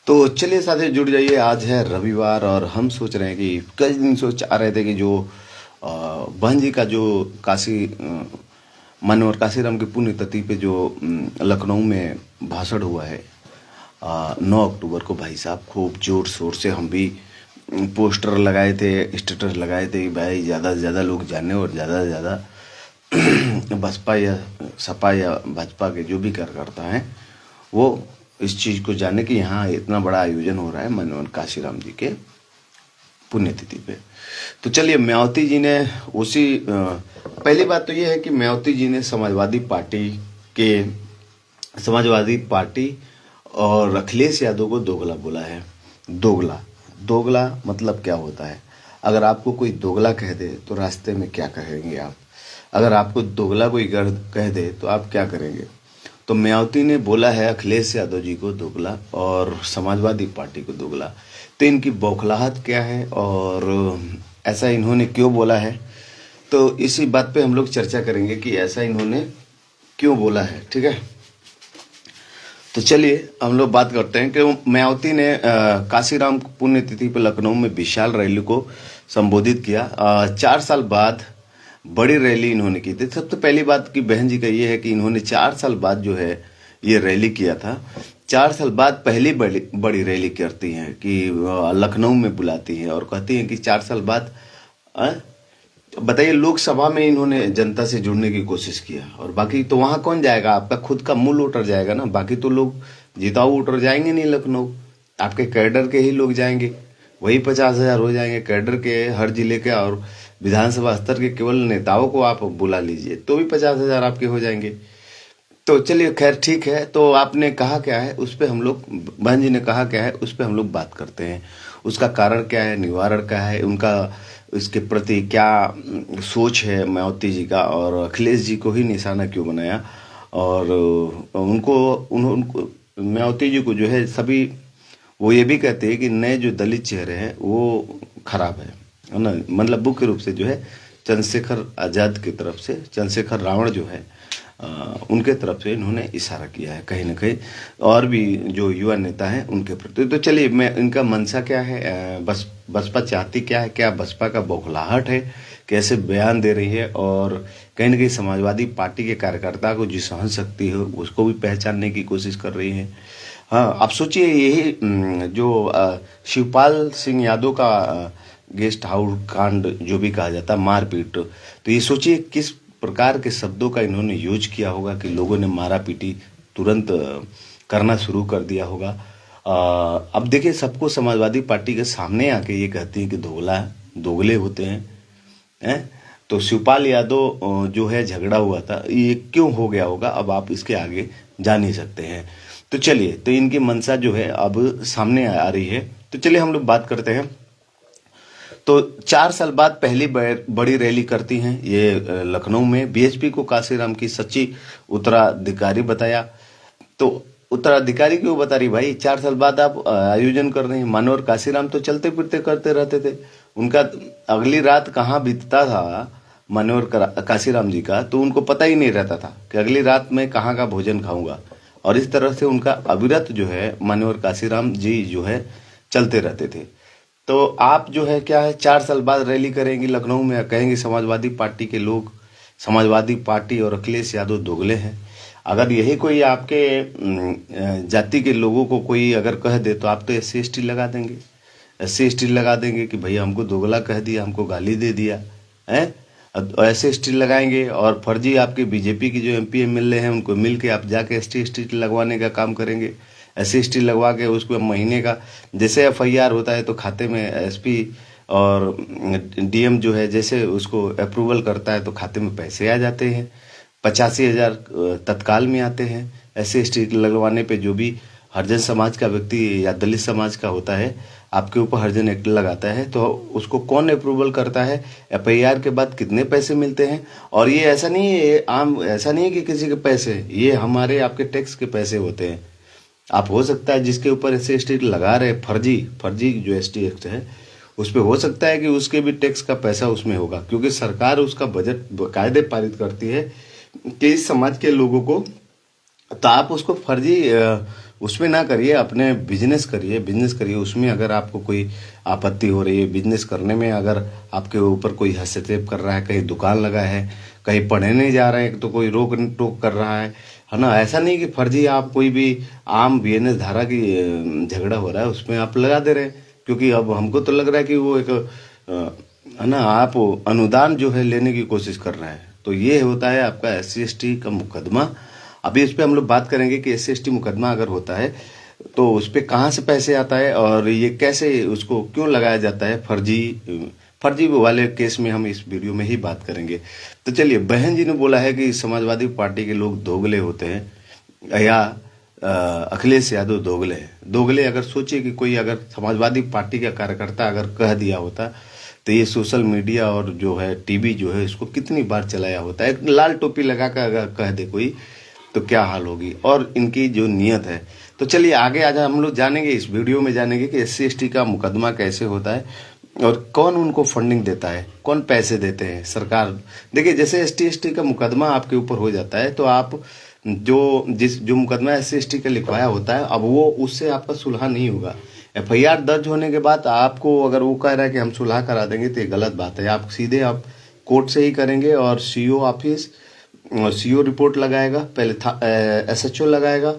तो चलिए साथी जुड़ जाइए। आज है रविवार और हम सोच रहे हैं कि कई दिन सोच आ रहे थे कि जो बहन जी का जो काशी मानवर काशीराम की पुण्यतिथि पे जो लखनऊ में भाषण हुआ है 9 अक्टूबर को। भाई साहब खूब जोर शोर से हम भी पोस्टर लगाए थे, स्टेटस लगाए थे कि भाई ज़्यादा से ज़्यादा लोग जाने और ज़्यादा से ज़्यादा बसपा या सपा या भाजपा के जो भी कार्यकर्ता हैं वो इस चीज़ को जाने कि यहाँ इतना बड़ा आयोजन हो रहा है मनोहर काशीराम जी के पुण्यतिथि पे। तो चलिए मायावती जी ने पहली बात तो ये है कि मायावती जी ने समाजवादी पार्टी और अखिलेश यादव को दोगला बोला है। दोगला दोगला मतलब क्या होता है? अगर आपको कोई दोगला कह दे तो रास्ते में क्या कहेंगे आप? अगर आपको दोगला कोई कह दे तो आप क्या करेंगे? तो मायावती ने बोला है अखिलेश यादव जी को दोगला और समाजवादी पार्टी को दोगला। तो इनकी बौखलाहट क्या है और ऐसा इन्होंने क्यों बोला है, तो इसी बात पे हम लोग चर्चा करेंगे कि ऐसा इन्होंने क्यों बोला है। ठीक है, तो चलिए हम लोग बात करते हैं कि मायावती ने काशीराम पुण्यतिथि पर लखनऊ में विशाल रैली को संबोधित किया। 4 साल बाद बड़ी रैली इन्होंने की थी। सबसे पहली बात की बहन जी का ये है कि इन्होंने 4 साल बाद जो है ये रैली किया था। 4 साल बाद पहली बड़ी रैली करती हैं कि लखनऊ में बुलाती हैं और कहती हैं कि 4 साल बाद बताइए। लोकसभा में इन्होंने जनता से जुड़ने की कोशिश किया और बाकी तो वहां कौन जाएगा? आपका खुद का मूल वोटर जाएगा ना, बाकी तो लोग जिताऊ वोटर जाएंगे नहीं लखनऊ। आपके कैडर के ही लोग जाएंगे, वही 50,000 हो जाएंगे कैडर के हर जिले के। और विधानसभा स्तर के केवल नेताओं को आप बुला लीजिए तो भी 50,000 आपके हो जाएंगे। तो चलिए खैर ठीक है। तो आपने कहा क्या है उस पर हम लोग, बहन जी ने कहा क्या है उस पर हम लोग बात करते हैं। उसका कारण क्या है, निवारण क्या है, उनका इसके प्रति क्या सोच है मायावती जी का, और अखिलेश जी को ही निशाना क्यों बनाया। और उनको मायावती जी को जो है सभी वो ये भी कहते हैं कि नए जो दलित चेहरे हैं वो खराब है ना। मतलब मुख्य रूप से जो है चंद्रशेखर आजाद की तरफ से, चंद्रशेखर रावण जो है उनके तरफ से इन्होंने इशारा किया है कहीं ना कहीं, और भी जो युवा नेता हैं उनके प्रति। तो चलिए मैं इनका मंशा क्या है, बसपा चाहती क्या है, क्या बसपा का बौखलाहट है, कैसे बयान दे रही है, और कहीं ना कहीं समाजवादी पार्टी के कार्यकर्ता को जो सहन शक्ति है उसको भी पहचानने की कोशिश कर रही है। हाँ, आप सोचिए यही जो शिवपाल सिंह यादव का गेस्ट हाउस कांड जो भी कहा जाता है, मारपीट, तो ये सोचिए किस प्रकार के शब्दों का इन्होंने यूज किया होगा कि लोगों ने मारा पीटी तुरंत करना शुरू कर दिया होगा। अब देखिए सबको समाजवादी पार्टी के सामने आके ये कहती है कि दोगले होते हैं। तो शिवपाल यादव जो है झगड़ा हुआ था ये क्यों हो गया होगा, अब आप इसके आगे जा नहीं सकते हैं। तो चलिए, तो इनकी मंशा जो है अब सामने आ रही है। तो चलिए हम लोग बात करते हैं। तो 4 साल बाद पहली बड़ी रैली करती हैं ये लखनऊ में। बीएचपी को काशीराम की सच्ची उत्तराधिकारी बताया। तो उत्तराधिकारी क्यों बता रही भाई? 4 साल बाद आप आयोजन कर रहे हैं। मनोहर काशीराम तो चलते फिरते करते रहते थे, उनका अगली रात कहाँ बीतता था मनोहर काशीराम जी का तो उनको पता ही नहीं रहता था कि अगली रात में कहाँ का भोजन खाऊंगा। और इस तरह से उनका अविरत जो है मनोहर काशीराम जी जो है चलते रहते थे। तो आप जो है क्या है 4 साल बाद रैली करेंगी लखनऊ में, कहेंगे समाजवादी पार्टी के लोग, समाजवादी पार्टी और अखिलेश यादव दोगले हैं। अगर यही कोई आपके जाति के लोगों को कोई अगर कह दे तो आप तो SC ST लगा देंगे, SC ST लगा देंगे कि भैया हमको दोगला कह दिया, हमको गाली दे दिया है। SC ST लगाएंगे और फर्जी आपके बीजेपी की जो MP MLA हैं उनको मिल के आप जाके ST लगवाने का काम करेंगे। SC ST लगवा के उसको महीने का जैसे FIR होता है तो खाते में SP और DM जो है जैसे उसको अप्रूवल करता है तो खाते में पैसे आ जाते हैं। 85,000 तत्काल में आते हैं। SC ST लगवाने पे जो भी हरिजन समाज का व्यक्ति या दलित समाज का होता है आपके ऊपर हरिजन एक्ट लगाता है तो उसको कौन अप्रूवल करता है, FIR के बाद कितने पैसे मिलते हैं। और ये ऐसा नहीं है, आम ऐसा नहीं है कि किसी के पैसे, ये हमारे आपके टैक्स के पैसे होते हैं। आप हो सकता है जिसके ऊपर SC ST लगा रहे फर्जी जो ST एक्ट है उस पर हो सकता है कि उसके भी टैक्स का पैसा उसमें होगा, क्योंकि सरकार उसका बजट कायदे पारित करती है कि इस समाज के लोगों को, तो आप उसको फर्जी उसमें ना करिए, अपने बिजनेस करिए। उसमें अगर आपको कोई आपत्ति हो रही है बिजनेस करने में, अगर आपके ऊपर कोई हस्तक्षेप कर रहा है, कहीं दुकान लगा है, कहीं पढ़ने जा रहे हैं तो कोई रोक टोक कर रहा है ना। ऐसा नहीं कि फर्जी आप कोई भी आम बीएनएस धारा की झगड़ा हो रहा है उसमें आप लगा दे रहे हैं, क्योंकि अब हमको तो लग रहा है कि वो एक है ना, आप अनुदान जो है लेने की कोशिश कर रहे हैं। तो ये होता है आपका SC/ST का मुकदमा। अभी इस पे हम लोग बात करेंगे कि SC/ST मुकदमा अगर होता है तो उस पे कहाँ से पैसे आता है और ये कैसे उसको क्यों लगाया जाता है। फर्जी वाले केस में हम इस वीडियो में ही बात करेंगे। तो चलिए, बहन जी ने बोला है कि समाजवादी पार्टी के लोग दोगले होते हैं या अखिलेश यादव दोगले हैं। दोगले अगर सोचिए कि कोई अगर समाजवादी पार्टी का कार्यकर्ता अगर कह दिया होता तो ये सोशल मीडिया और जो है टीवी जो है इसको कितनी बार चलाया होता है। एक लाल टोपी लगा कर अगर कह दे कोई तो क्या हाल होगी, और इनकी जो नियत है। तो चलिए आगे आज हम लोग जानेंगे, इस वीडियो में जानेंगे कि SC/ST का मुकदमा कैसे होता है और कौन उनको फंडिंग देता है, कौन पैसे देते हैं। सरकार देखिए, जैसे ST/ST का मुकदमा आपके ऊपर हो जाता है तो आप जो मुकदमा SC/ST का लिखवाया होता है, अब वो उससे आपका सुलह नहीं होगा। FIR दर्ज होने के बाद आपको अगर वो कह रहा है कि हम सुलह करा देंगे तो ये गलत बात है। आप सीधे आप कोर्ट से ही करेंगे और CO ऑफिस, CO रिपोर्ट लगाएगा, पहले SHO लगाएगा,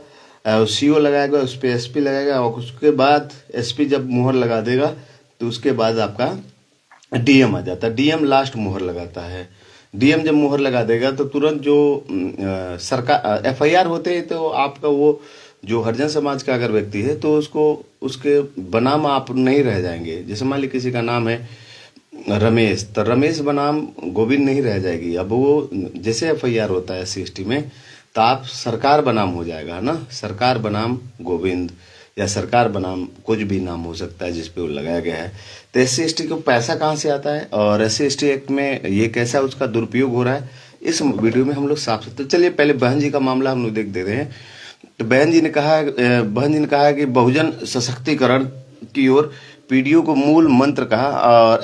CO लगाएगा, उस पर SP लगाएगा और उसके बाद SP जब मुहर लगा देगा तो उसके बाद आपका DM आ जाता है। DM लास्ट मुहर लगाता है। DM जब मुहर लगा देगा तो तुरंत जो सरकार FIR होते हैं तो आपका वो जो हरिजन समाज का अगर व्यक्ति है तो उसको उसके बनाम आप नहीं रह जाएंगे। जैसे मान ली किसी का नाम है रमेश, तो रमेश बनाम गोविंद नहीं रह जाएगी। अब वो जैसे FIR होता है SC/ST में तो आप सरकार बनाम हो जाएगा ना, सरकार बनाम गोविंद या सरकार बनाम कुछ भी नाम हो सकता है जिस पे वो लगाया गया है। तो SC/ST को पैसा कहाँ से आता है और SC/ST एक्ट में ये कैसा उसका दुरुपयोग हो रहा है, इस वीडियो में हम लोग साफ तो चलिए पहले बहन जी का मामला हम लोग देख देते हैं। तो बहन जी ने कहा है कि बहुजन सशक्तिकरण की ओर PDO को मूल मंत्र कहा और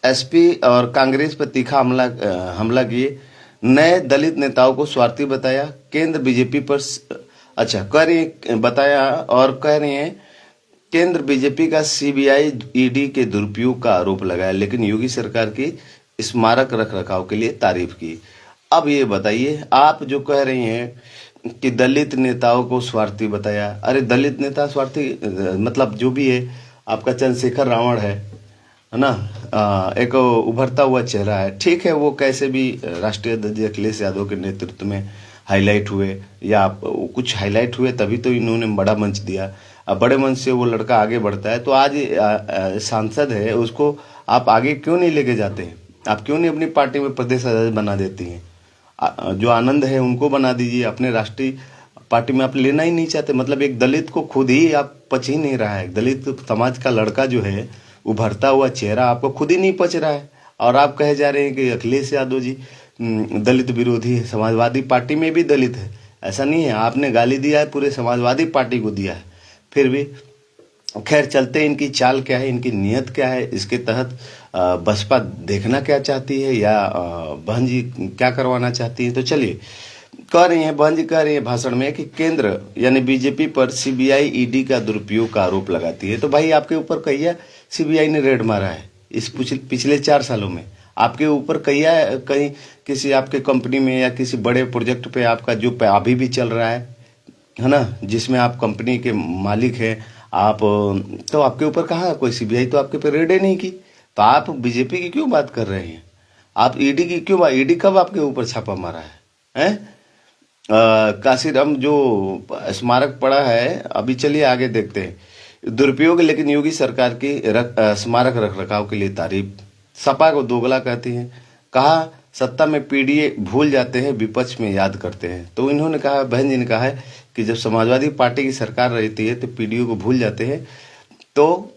SP और कांग्रेस पर तीखा हमला किए। नए दलित नेताओं को स्वार्थी बताया। केंद्र बीजेपी पर कह रहे हैं केंद्र बीजेपी का CBI ED के दुरुपयोग का आरोप लगाया, लेकिन योगी सरकार की स्मारक रखरखाव के लिए तारीफ की। अब ये बताइए, आप जो कह रही हैं कि दलित नेताओं को स्वार्थी बताया, अरे दलित नेता स्वार्थी मतलब जो भी है आपका चंद्रशेखर रावण है ना, एक उभरता हुआ चेहरा है। ठीक है, वो कैसे भी राष्ट्रीय अध्यक्ष अखिलेश यादव के नेतृत्व में हाईलाइट हुए या कुछ हाईलाइट हुए तभी तो इन्होंने बड़ा मंच दिया। अब बड़े मंच से वो लड़का आगे बढ़ता है तो आज सांसद है, उसको आप आगे क्यों नहीं लेके जाते हैं? आप क्यों नहीं अपनी पार्टी में प्रदेश अध्यक्ष बना देती हैं? जो आनंद है उनको बना दीजिए, अपने राष्ट्रीय पार्टी में आप लेना ही नहीं चाहते। मतलब एक दलित को खुद ही आप पच ही नहीं रहा है। दलित समाज का लड़का जो है, उभरता हुआ चेहरा आपको खुद ही नहीं पच रहा है और आप कहे जा रहे हैं कि अखिलेश यादव जी दलित विरोधी है। समाजवादी पार्टी में भी दलित है, ऐसा नहीं है। आपने गाली दिया है, पूरे समाजवादी पार्टी को दिया है, फिर भी खैर चलते। इनकी चाल क्या है, इनकी नियत क्या है, इसके तहत बसपा देखना क्या चाहती है या बहन जी क्या करवाना चाहती है। तो चलिए, बहन जी कह रही है भाषण में कि केंद्र यानी बीजेपी पर CBI ED का दुरुपयोग का आरोप लगाती है। तो भाई आपके ऊपर कहिया CBI ने रेड मारा है इस पिछले 4 सालों में? आपके ऊपर कहीं किसी आपके कंपनी में या किसी बड़े प्रोजेक्ट पे आपका जो अभी भी चल रहा है ना, जिसमें आप कंपनी के मालिक हैं आप, तो आपके ऊपर कहाँ कोई CBI तो आपके पे रेड ही नहीं की। तो आप बीजेपी की क्यों बात कर रहे हैं? आप ED की क्यों बात? ED कब आपके ऊपर छापा मारा है? काशीराम जो स्मारक पड़ा है, अभी चलिए आगे देखते हैं। दुरुपयोग लेकिन योगी सरकार की स्मारक रखरखाव के लिए तारीफ। सपा को दोगला कहती हैं। कहा सत्ता में PDA भूल जाते हैं, विपक्ष में याद करते हैं। तो इन्होंने कहा, बहन जी ने कहा है कि जब समाजवादी पार्टी की सरकार रहती है तो PDO को भूल जाते हैं। तो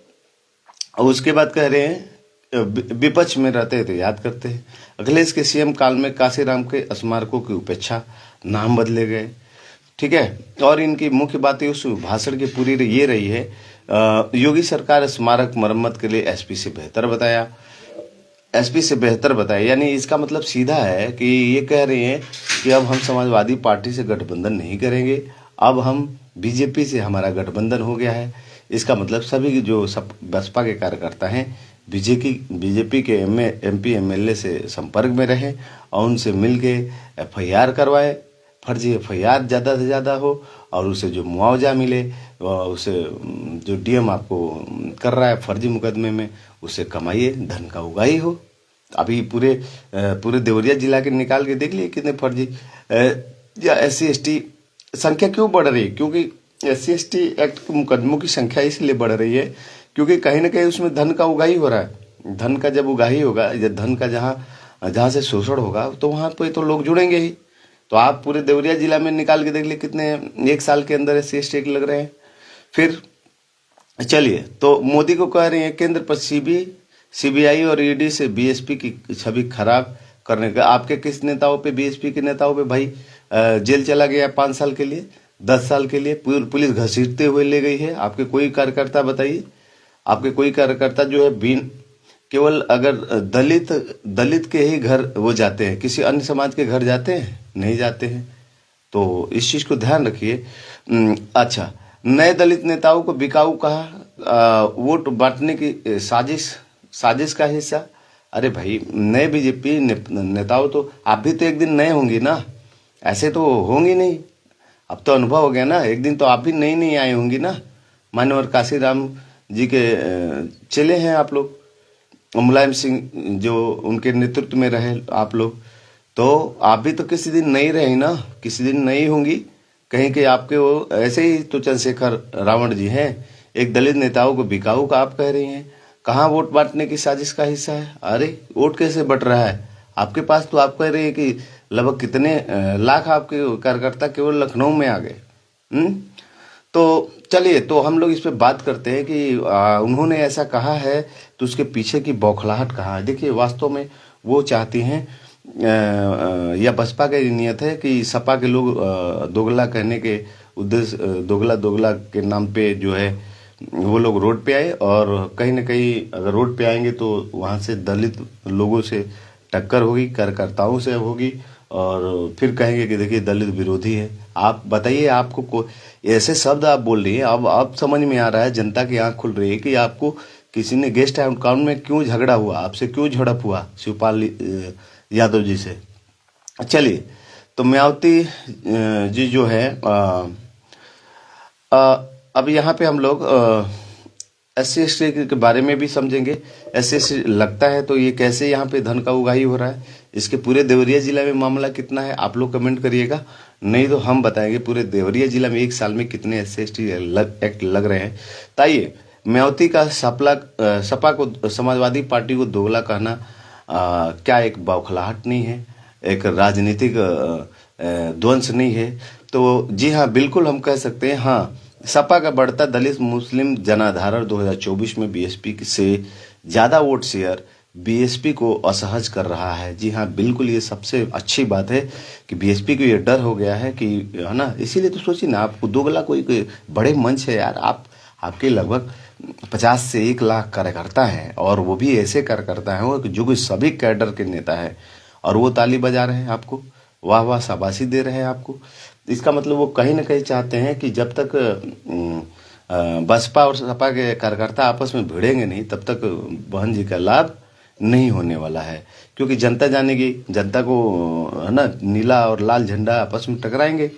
उसके बाद कह रहे हैं विपक्ष में रहते हैं तो याद करते हैं। अखिलेश के CM काल में काशीराम के स्मारकों की उपेक्षा, नाम बदले गए। ठीक है, और इनकी मुख्य बातें उस भाषण की पूरी ये रही है, योगी सरकार स्मारक मरम्मत के लिए SP से बेहतर बताया। एसपी से बेहतर बताए। यानी इसका मतलब सीधा है कि ये कह रहे हैं कि अब हम समाजवादी पार्टी से गठबंधन नहीं करेंगे, अब हम बीजेपी से हमारा गठबंधन हो गया है। इसका मतलब सभी जो बसपा के कार्यकर्ता हैं बीजेपी के एमपी एमएलए से संपर्क में रहें और उनसे मिल के एफआईआर करवाए, फर्जी एफआईआर ज़्यादा से ज़्यादा हो और उसे जो मुआवजा मिले, उसे जो डीएम आपको कर रहा है फर्जी मुकदमे में, उसे कमाइए, धन का उगाही हो। अभी पूरे देवरिया जिला के निकाल के देख लिए कितने फर्जी या SC ST संख्या क्यों बढ़ रही है? क्योंकि SC ST एक्ट के मुकदमों की संख्या इसलिए बढ़ रही है क्योंकि कहीं ना कहीं उसमें धन का उगाही हो रहा है। धन का जब उगाही होगा या धन का जहाँ जहाँ से शोषण होगा तो वहाँ पे तो लोग जुड़ेंगे ही। तो आप पूरे देवरिया जिला में निकाल के देख लिए कितने 1 साल के अंदर SC ST एक्ट लग रहे हैं। फिर चलिए, तो मोदी को कह रहे हैं केंद्र पर CBI और ED से BSP की छवि खराब करने का। आपके किस नेताओं पे, BSP के नेताओं पे भाई जेल चला गया 5 साल के लिए, 10 साल के लिए पुलिस घसीटते हुए ले गई है? आपके कोई कार्यकर्ता बताइए, आपके कोई कार्यकर्ता जो है केवल अगर दलित के ही घर वो जाते हैं, किसी अन्य समाज के घर जाते हैं? नहीं जाते हैं। तो इस चीज को ध्यान रखिए। अच्छा, नए दलित नेताओं को बिकाऊ कहा, वोट बांटने की साजिश का हिस्सा। अरे भाई, नए बीजेपी नेताओं तो आप भी तो एक दिन नए होंगी ना, ऐसे तो होंगी नहीं। अब तो अनुभव हो गया ना, एक दिन तो आप भी नई नई आई होंगी ना। मान्यवर काशीराम जी के चेले हैं आप लोग, मुलायम सिंह जो उनके नेतृत्व में रहे आप लोग, तो आप भी तो किसी दिन नहीं रही ना, किसी दिन नहीं होंगी कहीं के। आपके वो ऐसे ही तो चंद्रशेखर रावण जी हैं, एक दलित नेताओं को बिकाऊ का आप कह रही हैं। कहाँ वोट बांटने की साजिश का हिस्सा है? अरे वोट कैसे बट रहा है आपके पास? तो आप कह रहे हैं कि लगभग कितने लाख आपके कार्यकर्ता केवल लखनऊ में आ गए। तो चलिए, तो हम लोग इस पे बात करते हैं कि उन्होंने ऐसा कहा है तो उसके पीछे की बौखलाहट कहाँ है। देखिए, वास्तव में वो चाहती हैं या बसपा का ये नियत है कि सपा के लोग दोगला कहने के उद्देश्य, दोगला के नाम पे जो है वो लोग रोड पे आए, और कहीं ना कहीं अगर रोड पे आएंगे तो वहाँ से दलित लोगों से टक्कर होगी, कार्यकर्ताओं से होगी, और फिर कहेंगे कि देखिए दलित विरोधी है। आप बताइए, आपको ऐसे शब्द आप बोल रही हैं, अब समझ में आ रहा है, जनता की आंख खुल रही है कि आपको किसी ने गेस्ट अकाउंट में क्यों झगड़ा हुआ, आपसे क्यों झड़प हुआ शिवपाल यादव जी से। चलिए, तो मायावती जी जो है अब यहाँ पे हम लोग SC ST के बारे में भी समझेंगे। SC ST लगता है तो ये कैसे यहाँ पे धन का उगाही हो रहा है, इसके पूरे देवरिया जिला में मामला कितना है आप लोग कमेंट करिएगा, नहीं तो हम बताएंगे पूरे देवरिया जिला में 1 साल में कितने SC ST एक्ट लग रहे हैं। ताइए, मायावती का सपा को, समाजवादी पार्टी को दोगला कहना क्या एक बौखलाहट नहीं है, एक राजनीतिक ध्वंस नहीं है? तो जी हाँ, बिल्कुल हम कह सकते हैं। हाँ, सपा का बढ़ता दलित मुस्लिम जनाधार 2024 में BSP से ज्यादा वोट शेयर BSP को असहज कर रहा है। जी हाँ, बिल्कुल, ये सबसे अच्छी बात है कि BSP को ये डर हो गया है कि, है ना। इसीलिए तो सोचिए ना, आपको दोगला कोई बड़े मंच है यार, आपके लगभग 50 से 1 लाख कार्यकर्ता हैं, और वो भी ऐसे कार्यकर्ता हैं जो कि सभी कैडर के नेता है, और वो ताली बजा रहे हैं आपको, वाह वाह शाबाशी दे रहे हैं आपको। इसका मतलब वो कहीं ना कहीं चाहते हैं कि जब तक बसपा और सपा के कार्यकर्ता आपस में भिड़ेंगे नहीं, तब तक बहन जी का लाभ नहीं होने वाला है, क्योंकि जनता जानेगी, जनता को, है ना, नीला और लाल झंडा आपस में टकराएंगे।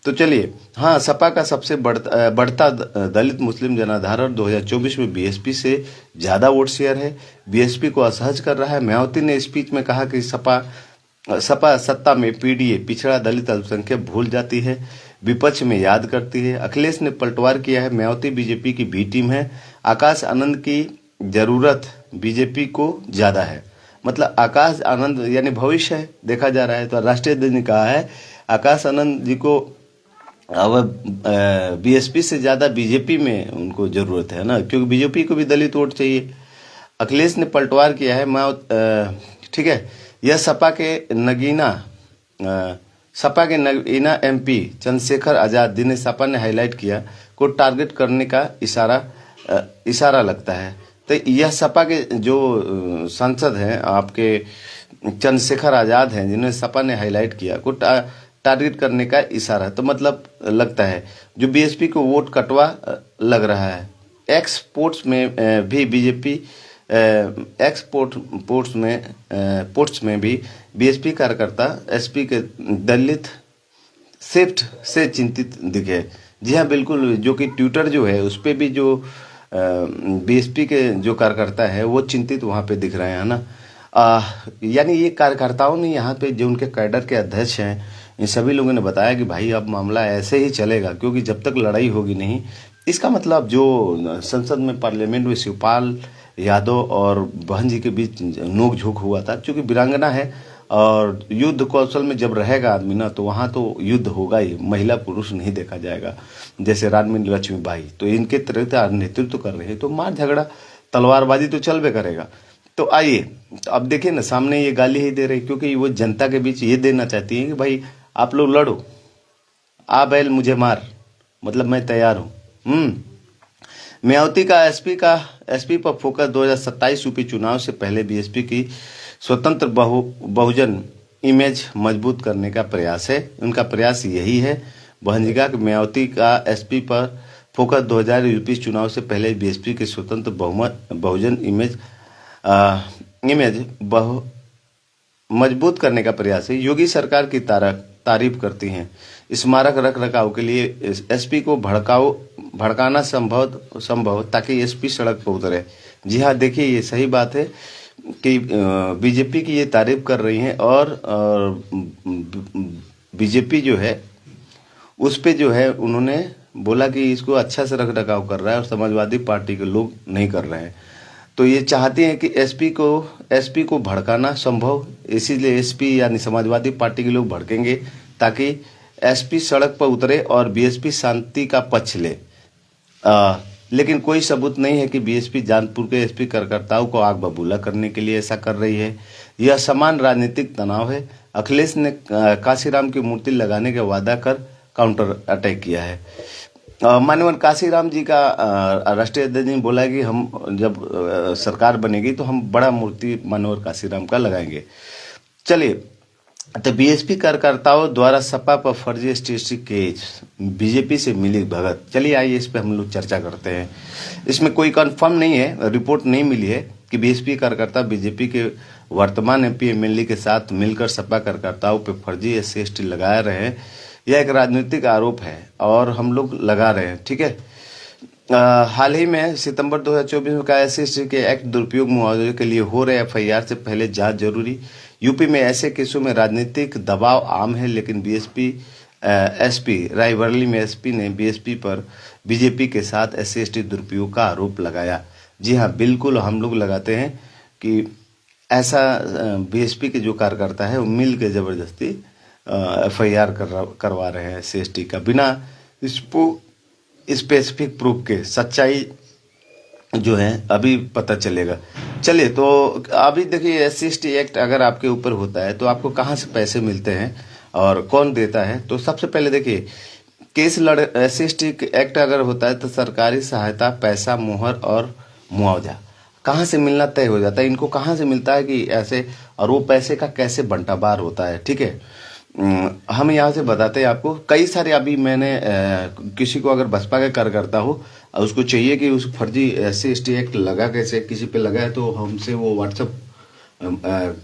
तो चलिए, हाँ, सपा का सबसे बढ़ता दलित मुस्लिम जनाधार 2024 में BSP से ज्यादा वोट शेयर है, BSP को असहज कर रहा है। मायावती ने स्पीच में कहा कि सपा सत्ता में PDA पिछड़ा दलित अल्पसंख्यक भूल जाती है, विपक्ष में याद करती है। अखिलेश ने पलटवार किया है, मायावती BJP की B टीम है। आकाश आनंद की जरूरत BJP को ज्यादा है। मतलब आकाश आनंद यानी भविष्य है, देखा जा रहा है। तो राष्ट्रीय अध्यक्ष ने कहा है आकाश आनंद जी को अब BSP से ज्यादा BJP में उनको जरूरत है ना, क्योंकि BJP को भी दलित वोट चाहिए। अखिलेश ने पलटवार किया है, ठीक है। यह सपा के नगीना MP चंद्रशेखर आजाद, जिन्हें सपा ने हाईलाइट किया, को टारगेट करने का इशारा लगता है। तो यह सपा के जो सांसद हैं आपके चंद्रशेखर आजाद हैं, जिन्हें सपा ने हाईलाइट किया, को टारगेट करने का इशारा। तो मतलब लगता है जो बीएसपी को वोट कटवा लग रहा है। एक्सपोर्ट्स में भी बीजेपी पोर्ट्स में भी बीएसपी कार्यकर्ता एसपी के दलित शिफ्ट से चिंतित दिखे। जी हाँ, बिल्कुल, जो कि ट्विटर जो है उस पर भी जो बीएसपी के जो कार्यकर्ता है वो चिंतित वहाँ पे दिख रहे हैं ना। यानी ये कार्यकर्ताओं ने यहाँ पे जो उनके कैडर के अध्यक्ष हैं, इन सभी लोगों ने बताया कि भाई अब मामला ऐसे ही चलेगा, क्योंकि जब तक लड़ाई होगी नहीं। इसका मतलब जो संसद में पार्लियामेंट में शिवपाल यादव और बहन जी के बीच नोक झोंक हुआ था, क्योंकि वीरांगना है और युद्ध कौशल में जब रहेगा आदमी ना, तो वहाँ तो युद्ध होगा ही, महिला पुरुष नहीं देखा जाएगा। जैसे रानी लक्ष्मीबाई तो इनके तरह नेतृत्व कर रहे हैं, तो मार झगड़ा तलवारबाजी तो चलबे करेगा। तो आइए, तो अब देखिए ना, सामने ये गाली ही दे रही, क्योंकि वो जनता के बीच ये देना चाहती है कि भाई आप लोग लड़ो, आ बैल मुझे मार, मतलब मैं तैयार हूँ। म्यावती का एसपी पर फोकस 2027 यूपी चुनाव से पहले बीएसपी की स्वतंत्र बहुजन इमेज मजबूत करने का प्रयास है। उनका प्रयास यही है बहनजिगा कि म्यावती का एसपी पर फोकस 2000 यूपी चुनाव से पहले बीएसपी की स्वतंत्र बहुजन इमेज मजबूत करने का प्रयास है। योगी सरकार की तारीफ करती हैं। स्मारक रख रखाव के लिए एसपी को भड़काना संभव ताकि एसपी सड़क पर उतरे। जी हाँ, देखिए ये सही बात है कि बीजेपी की ये तारीफ कर रही हैं, और बीजेपी जो है उस पे जो है उन्होंने बोला कि इसको अच्छा से रख रखाव कर रहा है और समाजवादी पार्टी के लोग नहीं कर रहे हैं। तो ये चाहते हैं कि एसपी को भड़काना संभव, इसीलिए एसपी यानी समाजवादी पार्टी के लोग भड़केंगे ताकि एसपी सड़क पर उतरे और बीएसपी शांति का पक्ष ले। लेकिन कोई सबूत नहीं है कि बीएसपी जानपुर के एसपी कार्यकर्ताओं को आग बबूला करने के लिए ऐसा कर रही है। यह समान राजनीतिक तनाव है। अखिलेश ने काशीराम की मूर्ति लगाने का वादा कर काउंटर अटैक किया है। माननीय काशीराम जी का राष्ट्रीय अध्यक्ष ने बोला है कि हम जब सरकार बनेगी तो हम बड़ा मूर्ति माननीय काशीराम का लगाएंगे। चलिए, तो बीएसपी कार्यकर्ताओं द्वारा सपा पर फर्जी एसटी केस, बीजेपी से मिली भगत। चलिए आइए इस पे हम लोग चर्चा करते हैं। इसमें कोई कंफर्म नहीं है, रिपोर्ट नहीं मिली है कि बीएसपी कार्यकर्ता बीजेपी के वर्तमान एमपी एमएलए के साथ मिलकर सपा कार्यकर्ताओं पे फर्जी एसटी लगा रहे हैं। यह एक राजनीतिक आरोप है और हम लोग लगा रहे हैं, ठीक है। हाल ही में सितंबर 2024 में कहा एससी के एक्ट दुरुपयोग मुआवजे के लिए हो रहे एफआईआर से पहले जांच जरूरी। यूपी में ऐसे केसों में राजनीतिक दबाव आम है, लेकिन एसपी रायबरेली में एसपी ने बीएसपी पर बीजेपी के साथ एससी दुरुपयोग का आरोप लगाया। जी हाँ, बिल्कुल हम लोग लगाते हैं कि ऐसा बीएसपी के जो कार्यकर्ता है वो मिल के जबरदस्ती एफआईआर करवा रहे हैं एससी का, बिना स्पेसिफिक प्रूफ के। सच्चाई जो है अभी पता चलेगा। चलिए, तो अभी देखिए एससी एक्ट अगर आपके ऊपर होता है तो आपको कहाँ से पैसे मिलते हैं और कौन देता है। तो सबसे पहले देखिए, एससी एक्ट अगर होता है तो सरकारी सहायता, पैसा, मोहर और मुआवजा कहाँ से मिलना तय हो जाता है। इनको कहाँ से मिलता है कि ऐसे, और वो पैसे का कैसे बंटाबार होता है, ठीक है। हम यहाँ से बताते हैं आपको। कई सारे, अभी मैंने किसी को अगर बसपा का कार्यकर्ता हो उसको चाहिए कि उस फर्जी एससी एक्ट लगा कैसे, किसी पे लगा है तो हमसे वो व्हाट्सअप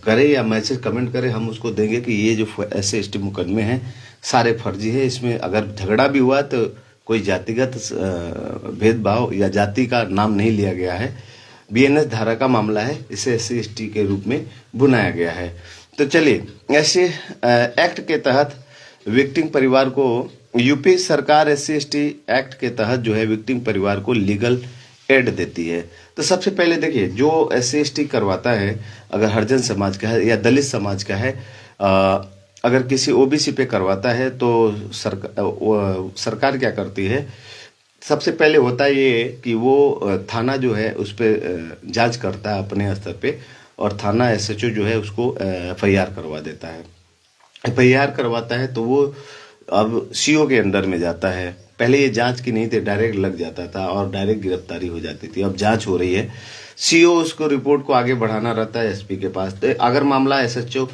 करे या मैसेज कमेंट करे, हम उसको देंगे कि ये जो एससी मुकदमे हैं सारे फर्जी है। इसमें अगर झगड़ा भी हुआ तो कोई जातिगत भेदभाव या जाति का नाम नहीं लिया गया है। बीएनएस धारा का मामला है, इसे एससी के रूप में बुनाया गया है। तो चलिए, ऐसे एक्ट के तहत विक्टिम परिवार को, यूपी सरकार एससी एक्ट के तहत जो है विक्टिम परिवार को लीगल एड देती है। तो सबसे पहले देखिए, जो एससी करवाता है, अगर हरिजन समाज का है या दलित समाज का है, अगर किसी ओबीसी पे करवाता है तो सरकार क्या करती है, सबसे पहले होता है ये कि वो थाना जो है उस पर जांच करता है अपने स्तर पे, और थाना एसएचओ जो है उसको एफआईआर करवा देता है। एफआईआर करवाता है तो वो अब सीओ के अंडर में जाता है, पहले ये जांच की नहीं थी, डायरेक्ट लग जाता था और डायरेक्ट गिरफ्तारी हो जाती थी। अब जांच हो रही है, सीओ उसको रिपोर्ट को आगे बढ़ाना रहता है एसपी के पास। तो अगर मामला एसएचओ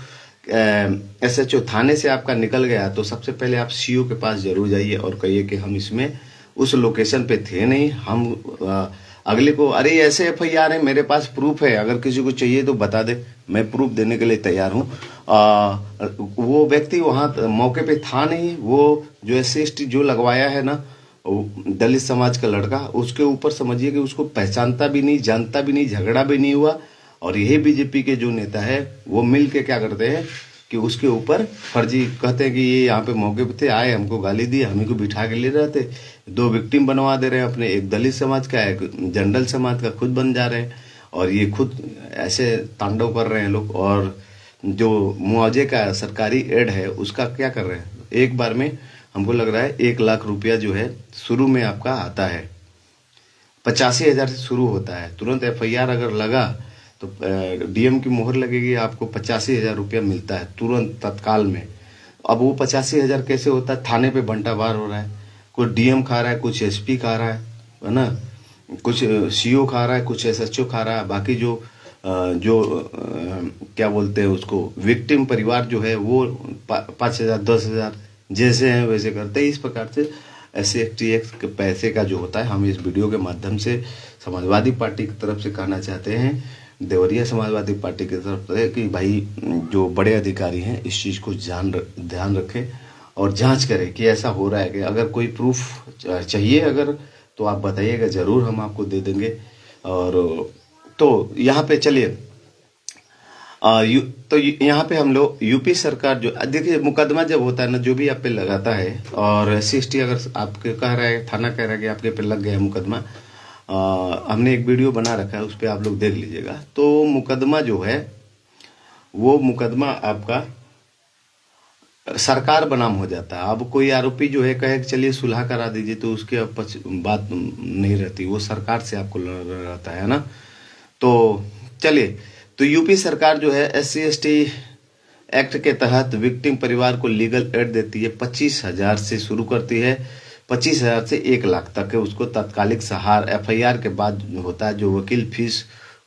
थाने से आपका निकल गया तो सबसे पहले आप सीओ के पास जरूर जाइए और कहिए कि हम इसमें उस लोकेशन पे थे नहीं, हम अगले को अरे ऐसे एफआईआर है, मेरे पास प्रूफ है, अगर किसी को चाहिए तो बता दे, मैं प्रूफ देने के लिए तैयार हूँ। वो व्यक्ति वहां मौके पे था नहीं, वो जो एससी जो लगवाया है ना, दलित समाज का लड़का, उसके ऊपर समझिए कि उसको पहचानता भी नहीं, जानता भी नहीं, झगड़ा भी नहीं हुआ। और यही बीजेपी के जो नेता है वो मिल के क्या करते हैं कि उसके ऊपर फर्जी कहते हैं कि ये यहाँ पे मौके पे थे, आए, हमको गाली दी, हम ही को बिठा के ले रहे थे। 2 विक्टिम बनवा दे रहे हैं अपने, एक दलित समाज का, एक जनरल समाज का, खुद बन जा रहे हैं। और ये खुद ऐसे तांडव कर रहे हैं लोग। और जो मुआवजे का सरकारी एड है उसका क्या कर रहे हैं, एक बार में हमको लग रहा है 1 लाख रुपया जो है शुरू में आपका आता है, 85,000 से शुरू होता है। तुरंत एफआईआर अगर लगा तो डीएम की मोहर लगेगी, आपको 85,000 रुपया मिलता है तुरंत तत्काल में। अब वो 85,000 कैसे होता है, थाने पे बंटावार हो रहा है, कुछ डीएम खा रहा है, कुछ एसपी खा रहा है ना, कुछ सीओ खा रहा है, कुछ एसएचओ खा रहा है, बाकी क्या बोलते हैं उसको, विक्टिम परिवार जो है वो 5,000 10,000 जैसे हैं वैसे करते हैं। इस प्रकार से SC/ST के पैसे का जो होता है, हम इस वीडियो के माध्यम से समाजवादी पार्टी की तरफ से कहना चाहते हैं, देवरिया समाजवादी पार्टी की तरफ से, कि भाई जो बड़े अधिकारी हैं इस चीज़ को ध्यान रखें और जांच करें कि ऐसा हो रहा है कि अगर कोई प्रूफ चाहिए अगर तो आप बताइएगा, ज़रूर हम आपको दे देंगे। और तो यहाँ पे चलिए तो यहाँ पे हम लोग यूपी सरकार जो देखिए, मुकदमा जब होता है ना, जो भी आप पे लगाता है, और SC/ST अगर आपके कह रहा है, थाना कह रहा है कि आपके पे लग गया है मुकदमा, हमने एक वीडियो बना रखा है, उस पर आप लोग देख लीजिएगा। तो मुकदमा जो है वो मुकदमा आपका सरकार बनाम हो जाता है। अब कोई आरोपी जो है कहे चलिए सुलह करा दीजिए, तो उसके अब बात नहीं रहती, वो सरकार से आपको लड़ रहता है ना। तो चलिए, तो यूपी सरकार जो है SC/ST एक्ट के तहत विक्टिम परिवार को लीगल एड देती है, 25,000 से शुरू करती है, 25,000 से 1 लाख तक है उसको तत्कालिक सहार। एफआईआर के बाद होता है जो वकील फीस,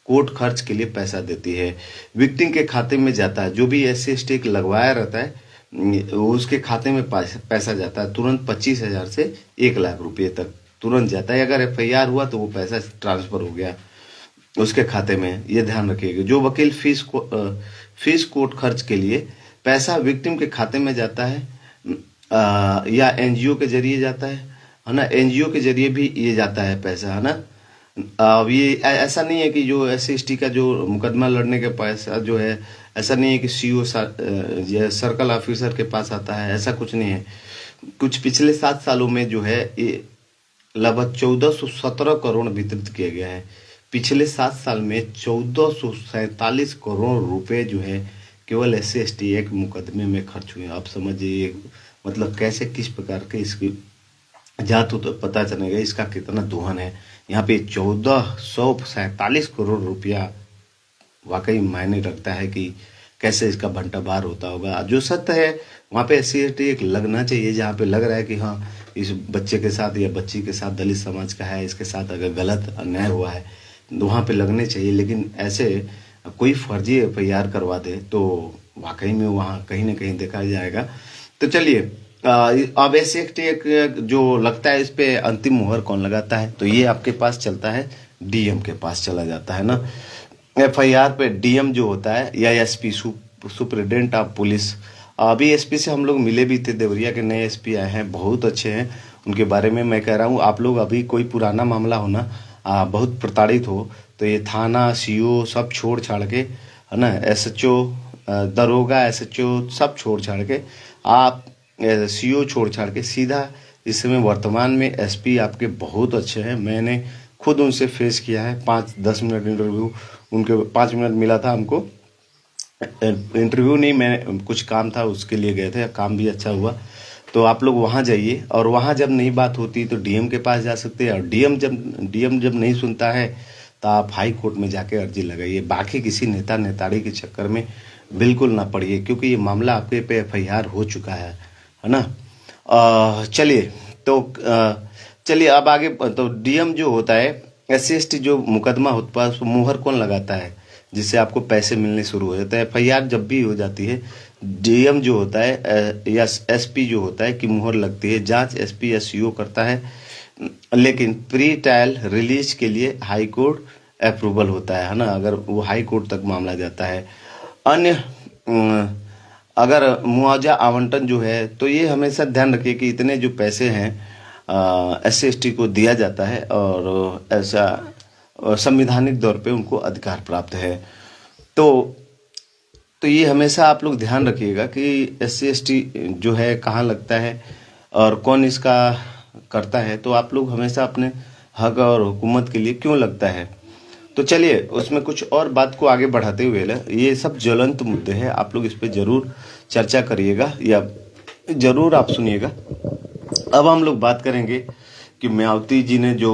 कोर्ट खर्च के लिए पैसा देती है, विक्टिम के खाते में जाता है। जो भी SC/ST लगवाया रहता है उसके खाते में पैसा जाता है तुरंत, 25,000 से 1 लाख रुपये तक तुरंत जाता है। अगर एफआईआर हुआ तो वो पैसा ट्रांसफर हो गया उसके खाते में, ये ध्यान रखिएगा। जो वकील फीस कोर्ट खर्च के लिए पैसा विक्टिम के खाते में जाता है, या एनजीओ के जरिए जाता है ना, एनजीओ के जरिए भी ये जाता है पैसा, है ना। अब ये ऐसा नहीं है कि जो SC/ST का जो मुकदमा लड़ने के पैसा जो है, ऐसा नहीं है कि सीओ सर्कल ऑफिसर के पास आता है, ऐसा कुछ नहीं है। कुछ पिछले 7 सालों में जो है ये लगभग 1417 करोड़ वितरित किया गया है। पिछले 7 साल में 1447 करोड़ रुपए जो है केवल SC/ST एक मुकदमे में खर्च हुए। आप समझिए मतलब कैसे, किस प्रकार के इसकी जांच हो तो पता चलेगा इसका कितना दोहन है। यहाँ पे 1447 करोड़ रुपया वाकई मायने रखता है कि कैसे इसका बंटावार होता होगा। जो सत्य है वहाँ पे SC/ST एक लगना चाहिए, जहाँ पे लग रहा है कि हाँ इस बच्चे के साथ या बच्ची के साथ दलित समाज का है, इसके साथ अगर गलत अन्याय हुआ है तो वहाँ पे लगने चाहिए। लेकिन ऐसे कोई फर्जी एफआईआर करवा दे तो वाकई में वहाँ कहीं ना कहीं देखा जाएगा। तो चलिए, अब SC/ST एक जो लगता है, इस पे अंतिम मुहर कौन लगाता है, तो ये आपके पास चलता है, डीएम के पास चला जाता है ना। एफआईआर पे डीएम जो होता है या एसपी, सुप्रिटेंडेंट ऑफ पुलिस। अभी एसपी से हम लोग मिले भी थे, देवरिया के नए एसपी आए हैं, बहुत अच्छे हैं। उनके बारे में मैं कह रहा हूँ, आप लोग अभी कोई पुराना मामला हो ना, बहुत प्रताड़ित हो, तो ये थाना, सीओ सब छोड़ छाड़ के, है ना, SHO, दरोगा, SHO सब छोड़ छाड़ के, आप सीओ छोड़ छाड़ के सीधा इस समय वर्तमान में एसपी आपके बहुत अच्छे हैं। मैंने खुद उनसे फेस किया है, 5-10 मिनट इंटरव्यू, उनके 5 मिनट मिला था हमको, इंटरव्यू नहीं, मैं कुछ काम था उसके लिए गए थे, काम भी अच्छा हुआ। तो आप लोग वहाँ जाइए, और वहाँ जब नहीं बात होती तो डीएम के पास जा सकते हैं, और डीएम जब नहीं सुनता है तो आप हाई कोर्ट में जाके अर्जी लगाइए। बाकी किसी नेता नेताड़ी के चक्कर में बिल्कुल ना पड़िए, क्योंकि ये मामला आपके पे एफआईआर हो चुका है ना। चलिए, तो चलिए अब आगे। तो डीएम जो होता है, SC ST जो मुकदमा होता है उसको मुहर कौन लगाता है, जिससे आपको पैसे मिलने शुरू हो जाते हैं। FIR जब भी हो जाती है, डीएम जो होता है या SP जो होता है कि मुहर लगती है। जांच SP या CO करता है, लेकिन प्री ट्रायल रिलीज के लिए हाई कोर्ट अप्रूवल होता है ना, अगर वो हाई कोर्ट तक मामला जाता है। अन्य अगर मुआवजा आवंटन जो है, तो ये हमेशा ध्यान रखिए कि इतने जो पैसे हैं SC ST को दिया जाता है, और ऐसा संविधानिक तौर पे उनको अधिकार प्राप्त है। तो तो ये हमेशा आप लोग ध्यान रखिएगा कि SC ST जो है कहाँ लगता है और कौन इसका करता है। तो आप लोग हमेशा अपने हक और हुकूमत के लिए क्यों लगता है। तो चलिए उसमें कुछ और बात को आगे बढ़ाते हुए ये सब ज्वलंत मुद्दे हैं, आप लोग इस पे जरूर चर्चा करिएगा या जरूर आप सुनिएगा। अब हम लोग बात करेंगे कि मायावती जी ने जो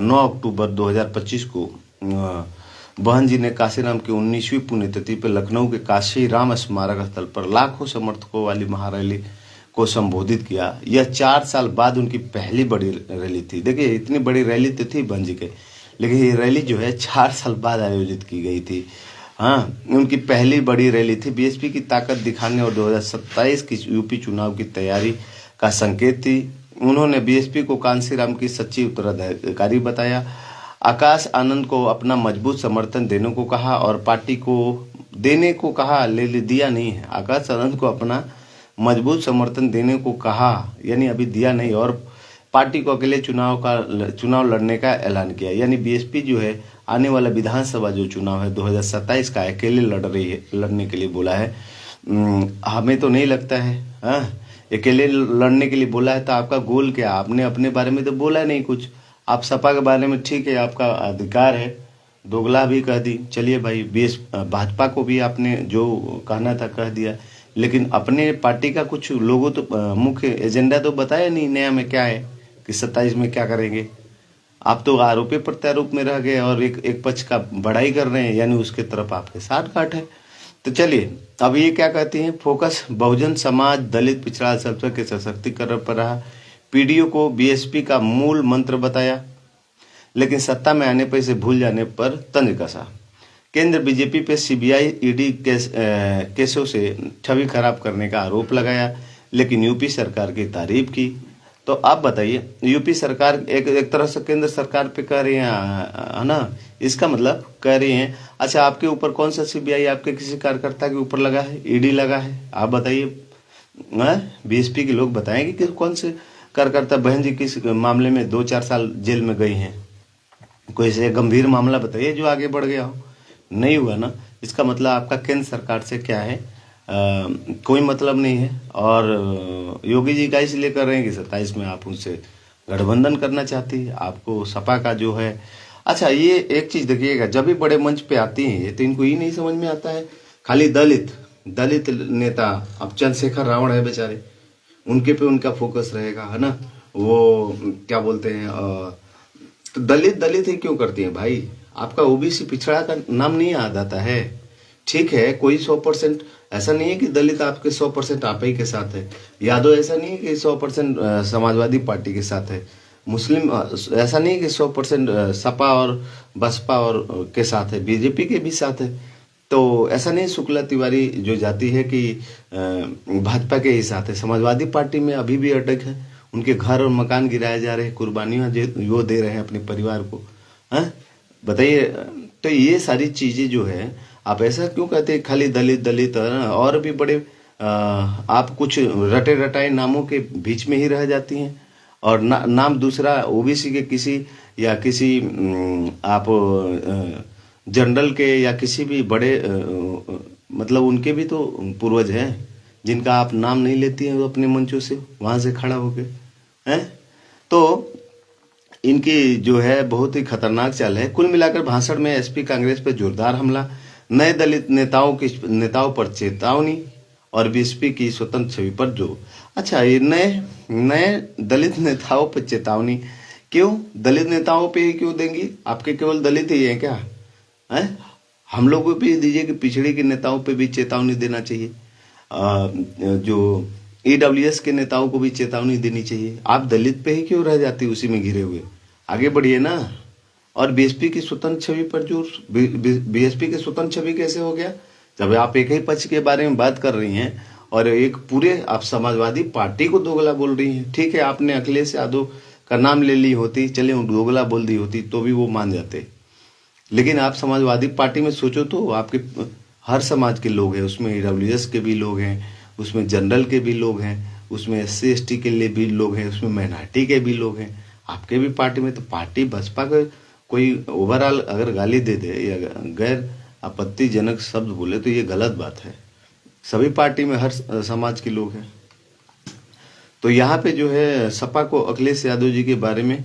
9 अक्टूबर 2025 को बहन जी ने काशीराम की 19वीं पुण्यतिथि पर लखनऊ के काशी राम स्मारक स्थल पर लाखों समर्थकों वाली महारैली को संबोधित किया। यह 4 साल बाद उनकी पहली बड़ी रैली थी। देखिए इतनी बड़ी रैली तो थी बहन जी के, लेकिन ये रैली जो है 4 साल बाद आयोजित की गई थी। हाँ, उनकी पहली बड़ी रैली थी। बीएसपी की ताकत दिखाने और 2027 की यूपी चुनाव की तैयारी का संकेत थी। उन्होंने बीएसपी को कांशीराम की सच्ची उत्तराधिकारी बताया, आकाश आनंद को अपना मजबूत समर्थन देने को कहा और पार्टी को देने को कहा, ले दिया नहीं है। आकाश आनंद को अपना मजबूत समर्थन देने को कहा, यानी अभी दिया नहीं, और पार्टी को अकेले चुनाव लड़ने का ऐलान किया। यानी बीएसपी जो है आने वाला विधानसभा जो चुनाव है 2027 का अकेले लड़ने के लिए बोला है। हमें तो नहीं लगता है। हाँ, अकेले लड़ने के लिए बोला है तो आपका गोल क्या? आपने अपने बारे में तो बोला नहीं कुछ। आप सपा के बारे में ठीक है, आपका अधिकार है, दोगला भी कह दी। चलिए भाई, भाजपा को भी आपने जो कहना था कह दिया, लेकिन अपने पार्टी का कुछ लोगों तो मुख्य एजेंडा तो बताया नहीं नया में क्या है कि 27 में क्या करेंगे। आप तो आरोप प्रत्यारोप में रह गए और एक पक्ष का बड़ाई कर रहे हैं, यानी उसके तरफ आपके साठ गांठ है। तो चलिए अब ये क्या कहती हैं, फोकस बहुजन समाज दलित पिछड़ा अल्पसंख्यक के सशक्तिकरण पर रहा। पीडीओ को बीएसपी का मूल मंत्र बताया, लेकिन सत्ता में आने पर इसे भूल जाने पर तंज कसा। केंद्र बीजेपी पे सीबीआई ईडी केसों से छवि खराब करने का आरोप लगाया, लेकिन यूपी सरकार की तारीफ की। तो आप बताइए, यूपी सरकार एक तरह से केंद्र सरकार पे कह रही है ना, इसका मतलब कह रही हैं अच्छा आपके ऊपर कौन सा सीबीआई आपके किसी कार्यकर्ता के ऊपर लगा है, ईडी लगा है? आप बताइए, बीएसपी के लोग बताएंगे कि कौन से कार्यकर्ता बहन जी किस मामले में 2-4 साल जेल में गई हैं? कोई से गंभीर मामला बताइए जो आगे बढ़ गया हो। नहीं हुआ ना, इसका मतलब आपका केंद्र सरकार से क्या है, कोई मतलब नहीं है। और योगी जी का इसलिए कर रहे हैं कि 27 में आप उनसे गठबंधन करना चाहती है, आपको सपा का जो है। अच्छा ये एक चीज देखिएगा, जब भी बड़े मंच पे आती हैं ये तो इनको ही नहीं समझ में आता है, खाली दलित नेता। अब चंद्रशेखर रावण है बेचारे, उनके पे उनका फोकस रहेगा, है ना। वो क्या बोलते हैं, तो दलित ही क्यों करती हैं भाई? आपका ओबीसी पिछड़ा का नाम नहीं याद आता है? ठीक है, कोई 100% ऐसा नहीं है कि दलित आपके 100% आप ही के साथ है, यादव ऐसा नहीं है कि 100% समाजवादी पार्टी के साथ है, मुस्लिम ऐसा नहीं है कि 100% सपा और बसपा और के साथ है, बीजेपी के भी साथ है। तो ऐसा नहीं शुक्ला तिवारी जो जाती है कि भाजपा के ही साथ है। समाजवादी पार्टी में अभी भी अटक है, उनके घर और मकान गिराए जा रहे हैं, कुर्बानियां वो दे रहे हैं अपने परिवार को। हैं, बताइए। तो ये सारी चीजें जो है, आप ऐसा क्यों कहते हैं खाली दलित और भी बड़े आप कुछ रटे रटाए नामों के बीच में ही रह जाती हैं, और नाम दूसरा ओबीसी के किसी या किसी आप जनरल के या किसी भी बड़े मतलब उनके भी तो पूर्वज हैं जिनका आप नाम नहीं लेती हैं अपने मंचों से, वहां से खड़ा होके हैं। तो इनकी जो है बहुत ही खतरनाक चाल है। कुल मिलाकर भाषण में एसपी कांग्रेस पर जोरदार हमला, नए दलित नेताओं पर चेतावनी और बीएसपी की स्वतंत्र छवि पर जोर। अच्छा, ये नए दलित नेताओं पर चेतावनी क्यों? दलित नेताओं पे ही क्यों देंगी? आपके केवल दलित ही हैं क्या? है, हम लोग को भी दीजिए कि पिछड़े के नेताओं पे भी चेतावनी देना चाहिए। जो ईडब्ल्यूएस के नेताओं को भी चेतावनी देनी चाहिए। आप दलित पे ही क्यों रह जाती उसी में घिरे हुए, आगे बढ़िए ना। और बीएसपी की स्वतंत्र छवि पर जोर, बीएसपी की स्वतंत्र छवि कैसे हो गया जब आप एक ही पक्ष के बारे में बात कर रही हैं और एक पूरे आप समाजवादी पार्टी को दोगला बोल रही हैं। ठीक है, आपने अखिलेश यादव का नाम ले ली होती, चले दोगला बोल दी होती तो भी वो मान जाते, लेकिन आप समाजवादी पार्टी में सोचो तो आपके हर समाज के लोग हैं उसमें, ईडब्ल्यूएस के भी लोग हैं उसमें, जनरल के भी लोग हैं उसमें, एससी एसटी के लिए भी लोग हैं उसमें, माइनॉरिटी के भी लोग हैं आपके भी पार्टी में। तो पार्टी बसपा का कोई ओवरऑल अगर गाली दे दे या गैर आपत्तिजनक शब्द बोले तो ये गलत बात है। सभी पार्टी में हर समाज के लोग हैं। तो यहाँ पे जो है सपा को अखिलेश यादव जी के बारे में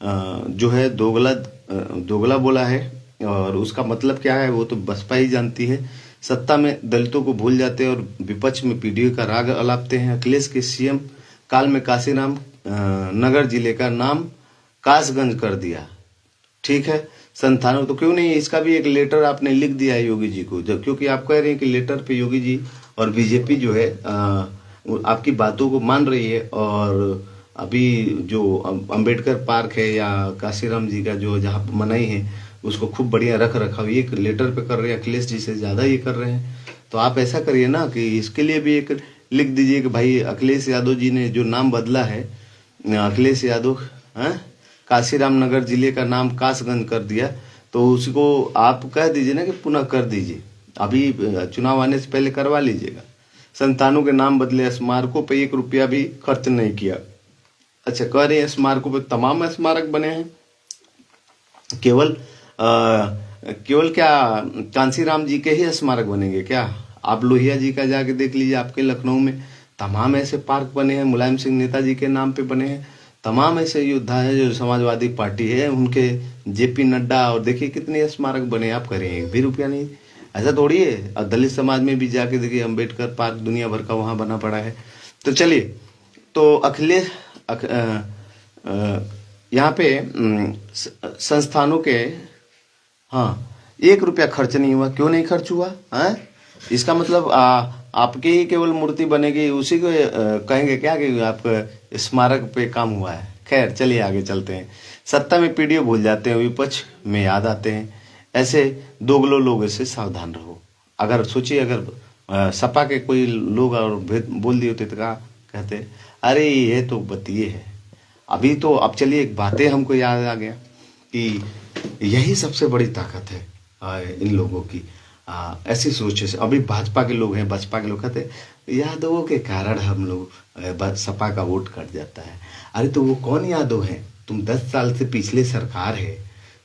जो है दोगला बोला है, और उसका मतलब क्या है वो तो बसपा ही जानती है। सत्ता में दलितों को भूल जाते हैं और विपक्ष में पीडीओ का राग अलापते हैं। अखिलेश के सीएम काल में काशीराम नगर जिले का नाम कासगंज कर दिया। ठीक है, संस्थानों तो क्यों नहीं, इसका भी एक लेटर आपने लिख दिया है योगी जी को, जब क्योंकि आप कह रहे हैं कि लेटर पे योगी जी और बीजेपी जो है आपकी बातों को मान रही है। और अभी जो अंबेडकर पार्क है या काशीराम जी का जो जहाँ मनाई है उसको खूब बढ़िया रख रखा हुआ, एक लेटर पे कर रहे हैं, अखिलेश जी से ज्यादा ये कर रहे हैं। तो आप ऐसा करिए ना कि इसके लिए भी एक लिख दीजिए कि भाई अखिलेश यादव जी ने जो नाम बदला है, अखिलेश यादव काशीराम नगर जिले का नाम कासगंज कर दिया, तो उसको आप कह दीजिए ना कि पुनः कर दीजिए, अभी चुनाव आने से पहले करवा लीजिएगा। संतानों के नाम बदले, स्मारकों पे 1 रुपया भी खर्च नहीं किया। अच्छा, कह रहे हैं स्मारकों पे तमाम स्मारक बने हैं, केवल क्या कांसीराम जी के ही स्मारक बनेंगे क्या? आप लोहिया जी का जाके देख लीजिए, आपके लखनऊ में तमाम ऐसे पार्क बने हैं, मुलायम सिंह नेताजी के नाम पे बने हैं। तमाम ऐसे योद्धा हैं जो समाजवादी पार्टी है उनके, जेपी नड्डा, और देखिए कितने स्मारक बने। आप करें 1 भी रुपया नहीं, ऐसा थोड़ी है। और दलित समाज में भी जाके देखिए अंबेडकर पार्क दुनिया भर का वहां बना पड़ा है। तो चलिए, तो अखिलेश यहाँ पे संस्थानों के, हाँ, 1 रुपया खर्च नहीं हुआ। क्यों नहीं खर्च हुआ है? इसका मतलब आपकी ही केवल मूर्ति बनेगी, उसी को कहेंगे क्या कि आप स्मारक पे काम हुआ है। खैर चलिए आगे चलते हैं। सत्ता में पीडीओ भूल जाते हैं, विपक्ष में याद आते हैं। ऐसे दोगलो लोगों से सावधान रहो। अगर सोचिए, अगर सपा के कोई लोग और बोल दिए होते तो क्या कहते, अरे ये तो बतिए है। अभी तो अब चलिए एक बातें हमको याद आ गया कि यही सबसे बड़ी ताकत है इन लोगों की, ऐसी सोच से। अभी भाजपा के लोग हैं, बसपा के लोग कहते यादवों के कारण हम लोग सपा का वोट कट जाता है। अरे तो वो कौन यादव है? तुम 10 साल से पिछले सरकार है,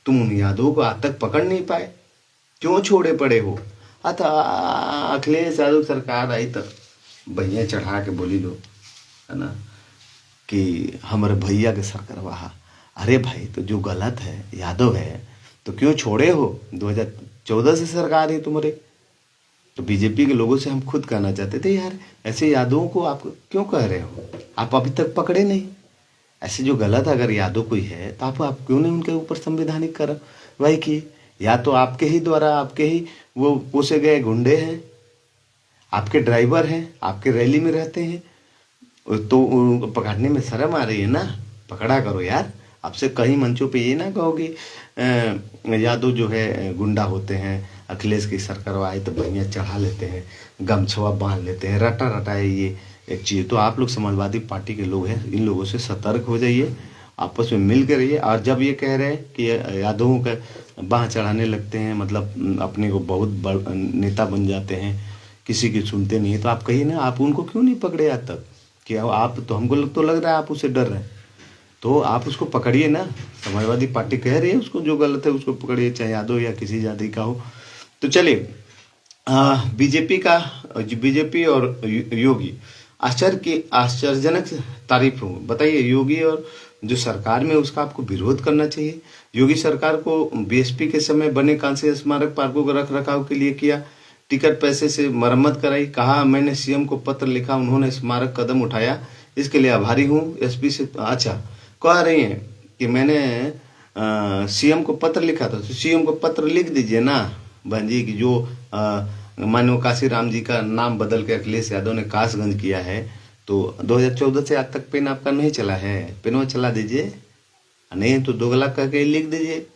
तुम उन यादवों को आज तक पकड़ नहीं पाए, क्यों छोड़े पड़े हो? अखिलेश यादव सरकार आई तब भैया चढ़ा के बोली लो, है ना, कि हमारे भैया के सर करवा। अरे भाई, तो जो गलत है यादव है तो क्यों छोड़े हो? 2014 से सरकार है तुम्हारे। तो बीजेपी के लोगों से हम खुद कहना चाहते थे, यार ऐसे यादवों को आप क्यों कह रहे हो? आप अभी तक पकड़े नहीं। ऐसे जो गलत अगर यादव कोई है तो आप क्यों नहीं उनके ऊपर संवैधानिक कार्रवाई की? या तो आपके ही द्वारा, आपके ही वो पोसे गए गुंडे हैं, आपके ड्राइवर हैं, आपके रैली में रहते हैं, तो पकड़ने में शर्म आ रही है ना? पकड़ा करो यार। आपसे कई मंचों पे ये ना कहो कि यादव जो है गुंडा होते हैं, अखिलेश की सरकार आए तो भैया चढ़ा लेते हैं, गमछवा बांध लेते हैं, रटा रटा है ये एक चीज़। तो आप लोग समाजवादी पार्टी के लोग हैं, इन लोगों से सतर्क हो जाइए, आपस में मिल के रहिए। और जब ये कह रहे हैं कि यादवों का बाह चढ़ाने लगते हैं, मतलब अपने को बहुत बड़ नेता बन जाते हैं, किसी की सुनते नहीं है, तो आप कहिए ना, आप उनको क्यों नहीं पकड़े आज तक? कि आप तो, हमको तो लग रहा है आप उसे डर रहे हैं, तो आप उसको पकड़िए ना। समाजवादी पार्टी कह रही है उसको, जो गलत है उसको पकड़िए, चाहे यादव या किसी जाति का हो। तो चलिए, बीजेपी और योगी आश्चर्यजनक तारीफ हो। बताइए, योगी और जो सरकार में उसका आपको विरोध करना चाहिए। योगी सरकार को बीएसपी के समय बने कांस्य स्मारक पार्कों का रख रखाव के लिए किया, टिकट पैसे से मरम्मत कराई। कहा मैंने सीएम को पत्र लिखा, उन्होंने स्मारक कदम उठाया, इसके लिए आभारी हूँ। एसपी से अच्छा कह रही हैं कि मैंने सीएम को पत्र लिखा था, तो सीएम को पत्र लिख दीजिए ना बहन जी, कि जो मानव काशीराम जी का नाम बदल के अखिलेश यादव ने कासगंज किया है, तो 2014 से आज तक पेन आपका नहीं चला है, पेनवा चला दीजिए। नहीं तो दोगला करके लिख दीजिए,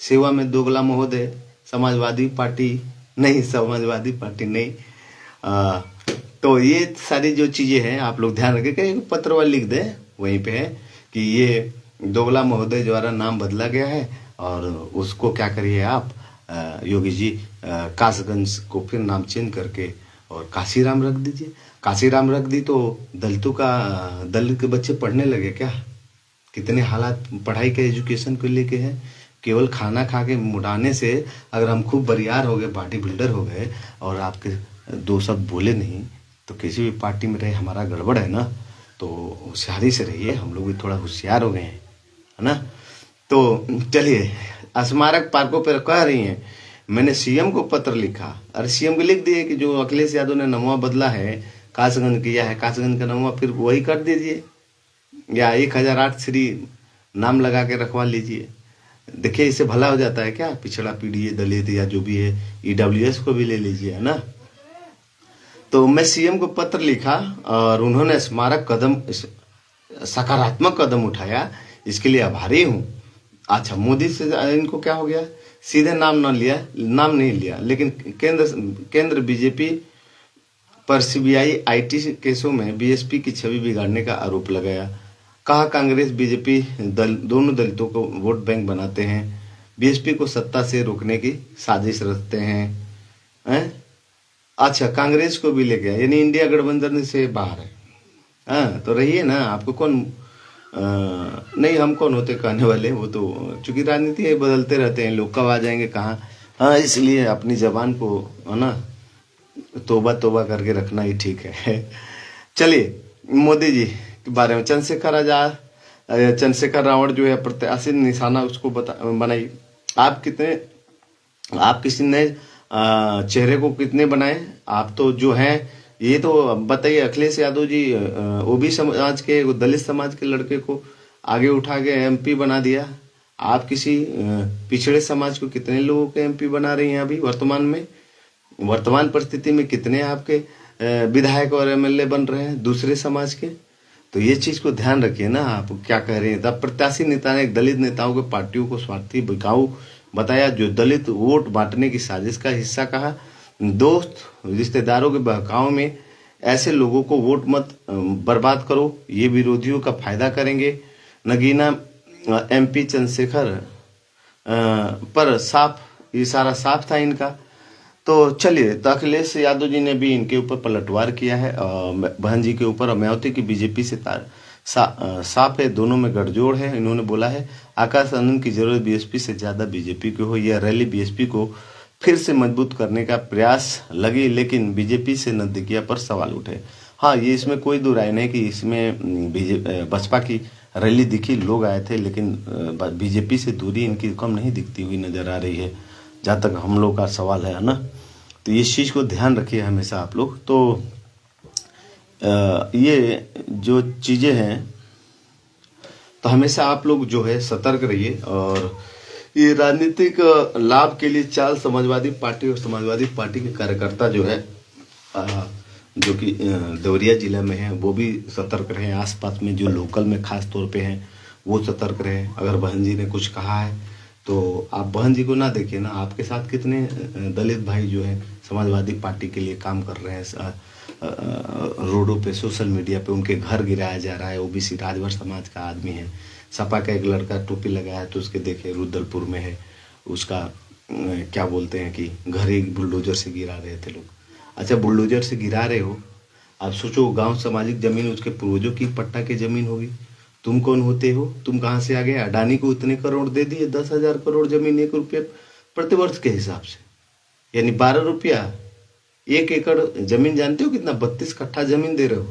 सेवा में दोगला महोदय, समाजवादी पार्टी नहीं, समाजवादी पार्टी नहीं। तो ये सारी जो चीजें हैं आप लोग ध्यान रखें कि पत्र वाला लिख दें वहीं पे है कि ये दोगला महोदय द्वारा नाम बदला गया है और उसको क्या करिए आप योगी जी कासगंज को फिर नाम चेंज करके और काशीराम रख दीजिए। काशीराम रख दी तो दलितों का, दलित के बच्चे पढ़ने लगे क्या? कितने हालात पढ़ाई के एजुकेशन को लेके हैं। केवल खाना खा के मुड़ाने से अगर हम खूब बरियार हो गए, बॉडी बिल्डर हो गए और आपके दो शब्द बोले नहीं, तो किसी भी पार्टी में रहे हमारा गड़बड़ है ना। तो होशियारी से रहिए, हम लोग भी थोड़ा होशियार हो गए हैं, है ना। तो चलिए, स्मारक पार्कों पर कह रही हैं मैंने सीएम को पत्र लिखा। अरे सीएम को लिख दिए कि जो अखिलेश यादव ने नमवा बदला है, कासगंज किया है, कासगंज का नमवा फिर वही कर दीजिए, या 1008 श्री नाम लगा के रखवा लीजिए। देखिए इससे भला हो जाता है क्या? पिछड़ा पीढ़ी दलित या जो भी है, ईडब्ल्यूएस को भी ले लीजिए, है ना। तो मैं सीएम को पत्र लिखा और उन्होंने स्मारक कदम, सकारात्मक कदम उठाया, इसके लिए आभारी हूँ। अच्छा, मोदी से इनको क्या हो गया? सीधे नाम नहीं लिया, लेकिन केंद्र बीजेपी पर सीबीआई आईटी केसों में बीएसपी की छवि बिगाड़ने का आरोप लगाया। कहा कांग्रेस बीजेपी दोनों दलितों को वोट बैंक बनाते हैं, बीएसपी को सत्ता से रोकने की साजिश रचते हैं। अच्छा, कांग्रेस को भी ले गया, यानी इंडिया गठबंधन से बाहर है। हाँ, तो रहिए ना, आपको कौन नहीं, हम कौन होते कहने वाले, वो तो चूंकि राजनीति बदलते रहते हैं, लोग कब आ जाएंगे कहाँ। हाँ, इसलिए अपनी जबान को, है ना, तोबा तोबा करके रखना ही ठीक है। चलिए, मोदी जी के बारे में, चंद्रशेखर रावण जो है प्रत्याशी निशाना उसको बनाई। आप किसी ने चेहरे को कितने बनाए? आप तो जो हैं, ये तो बताइए, अखिलेश यादव जी ओबी समाज के, दलित समाज के लड़के को आगे उठा के एमपी बना दिया। आप किसी पिछड़े समाज को कितने लोगों के एमपी बना रही हैं अभी वर्तमान परिस्थिति में? कितने आपके विधायक और एमएलए बन रहे हैं दूसरे समाज के? तो ये चीज को ध्यान रखिए ना, आप क्या कह रहे हैं। तब प्रत्याशी नेता ने दलित नेताओं के पार्टियों को स्वार्थी बिकाऊ बताया, जो दलित वोट बांटने की साजिश का हिस्सा कहा। दोस्त रिश्तेदारों के बहकाव में ऐसे लोगों को वोट मत बर्बाद करो, ये विरोधियों का फायदा करेंगे। नगीना एमपी चंद्रशेखर पर साफ इशारा साफ था इनका। तो चलिए, तो अखिलेश यादव जी ने भी इनके ऊपर पलटवार किया है, बहन जी के ऊपर। अमरावती की बीजेपी से साफ है, दोनों में गठजोड़ है। इन्होंने बोला है आकाश आनंद की जरूरत बीएसपी से ज्यादा बीजेपी को हो। यह रैली बीएसपी को फिर से मजबूत करने का प्रयास लगी, लेकिन बीजेपी से नजदीकिया पर सवाल उठे। हाँ, ये इसमें कोई दो राय नहीं कि इसमें बसपा की रैली दिखी, लोग आए थे, लेकिन बीजेपी से दूरी इनकी कम नहीं दिखती हुई नजर आ रही है, जहाँ तक हम लोग का सवाल है ना। तो इस चीज को ध्यान रखिए हमेशा आप लोग। तो ये जो चीजें हैं, तो हमेशा आप लोग जो है सतर्क रहिए। और ये राजनीतिक लाभ के लिए चाल समाजवादी पार्टी और समाजवादी पार्टी के कार्यकर्ता जो है, जो कि देवरिया जिला में है, वो भी सतर्क रहे। आसपास में जो लोकल में खास तौर पे हैं वो सतर्क रहे। अगर बहन जी ने कुछ कहा है तो आप बहन जी को ना देखिए ना, आपके साथ कितने दलित भाई जो है समाजवादी पार्टी के लिए काम कर रहे हैं, रोडों पे, सोशल मीडिया पे उनके घर गिराया जा रहा है। ओबीसी राजभर समाज का आदमी है, सपा का एक लड़का टोपी लगाया तो उसके देखे रुद्रपुर में है, उसका क्या बोलते हैं कि घर ही बुलडोजर से गिरा रहे थे लोग। अच्छा, बुलडोजर से गिरा रहे हो, आप सोचो गांव सामाजिक जमीन उसके पूर्वजों की पट्टा की जमीन होगी। तुम कौन होते हो? तुम कहाँ से आ गए? अडानी को इतने करोड़ दे दिए, 10,000 करोड़ जमीन 1 रुपये प्रतिवर्ष के हिसाब से, यानी 12 रुपया 1 एकड़ जमीन। जानते हो कितना? 32 कट्ठा जमीन दे रहे हो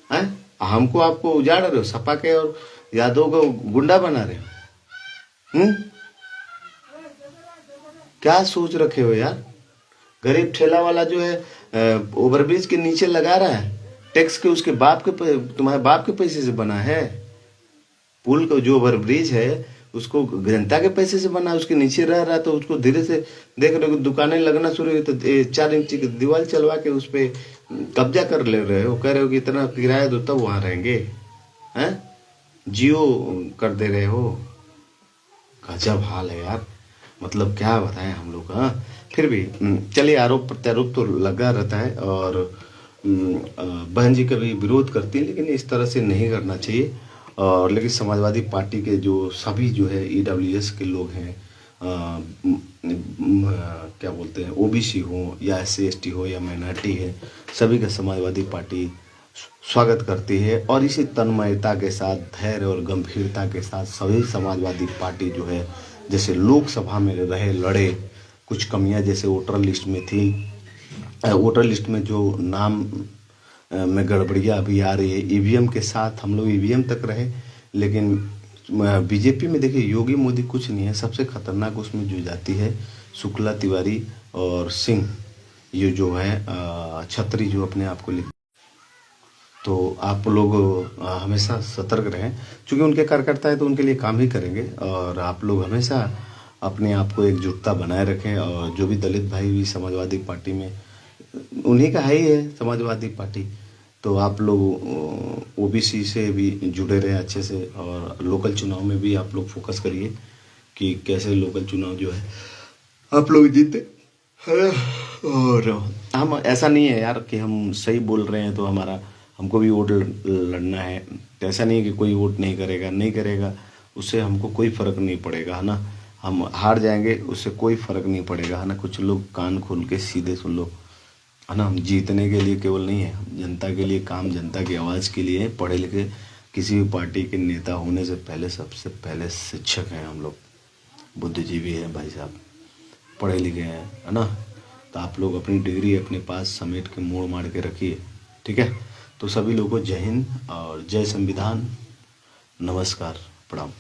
हैं? हमको आपको उजाड़ रहे हो, सपा के और यादव को गुंडा बना रहे हो। क्या सोच रखे हो यार? गरीब ठेला वाला जो है ओवरब्रिज के नीचे लगा रहा है टैक्स के, उसके बाप के, तुम्हारे बाप के पैसे से बना है। पुल का जो ओवरब्रिज है उसको जनता के पैसे से बना, उसके नीचे रह रहा, तो उसको धीरे से देख रहे हो दुकानें लगना शुरू हुई, तो 4 इंच की दीवार चलवा के उस पर कब्जा कर ले रहे हो, कह रहे हो कि इतना किराया दो तब वहां रहेंगे हैं, जियो कर दे रहे हो। गजब हाल है यार, मतलब क्या बताएं हम लोग। हाँ, फिर भी चलिए, आरोप प्रत्यारोप तो लगा रहता है, और बहन जी कभी विरोध करती है, लेकिन इस तरह से नहीं करना चाहिए। और लेकिन समाजवादी पार्टी के जो सभी जो है ईडब्ल्यूएस के लोग हैं, क्या बोलते हैं, ओबीसी हो या एससी एसटी हो या माइनॉरिटी है, सभी का समाजवादी पार्टी स्वागत करती है। और इसी तन्मयता के साथ, धैर्य और गंभीरता के साथ सभी समाजवादी पार्टी जो है, जैसे लोकसभा में रहे लड़े, कुछ कमियां जैसे वोटर लिस्ट में थी, वोटर लिस्ट में जो नाम में गड़बड़ियाँ अभी आ रही है, ईवीएम के साथ हम लोग ईवीएम तक रहे, लेकिन बीजेपी में देखिए योगी मोदी कुछ नहीं है, सबसे खतरनाक उसमें जो जाती है शुक्ला तिवारी और सिंह, ये जो है छतरी जो अपने आप को लिख। तो आप लोग हमेशा सतर्क रहें, क्योंकि उनके कार्यकर्ता है तो उनके लिए काम ही करेंगे। और आप लोग हमेशा अपने आप को एकजुटता बनाए रखें। और जो भी दलित भाई भी समाजवादी पार्टी में, उन्हीं का है ही है समाजवादी पार्टी, तो आप लोग ओबीसी से भी जुड़े रहें अच्छे से। और लोकल चुनाव में भी आप लोग फोकस करिए कि कैसे लोकल चुनाव जो है आप लोग जीते। और हम, ऐसा नहीं है यार कि हम सही बोल रहे हैं तो हमारा, हमको भी वोट लड़ना है, तो ऐसा नहीं है कि कोई वोट नहीं करेगा, नहीं करेगा उससे हमको कोई फर्क नहीं पड़ेगा, है ना। हम हार जाएंगे उससे कोई फर्क नहीं पड़ेगा, है ना। कुछ लोग कान खोल के सीधे सुन लो, है ना। हम जीतने के लिए केवल नहीं है, जनता के लिए काम, जनता की आवाज़ के लिए। पढ़े लिखे किसी भी पार्टी के नेता होने से पहले सबसे पहले शिक्षक हैं हम लोग, बुद्धिजीवी हैं भाई साहब, पढ़े लिखे हैं, है ना। तो आप लोग अपनी डिग्री अपने पास समेट के मोड़ मार के रखिए, ठीक है। तो सभी लोगों को जय हिंद और जय संविधान, नमस्कार, प्रणाम।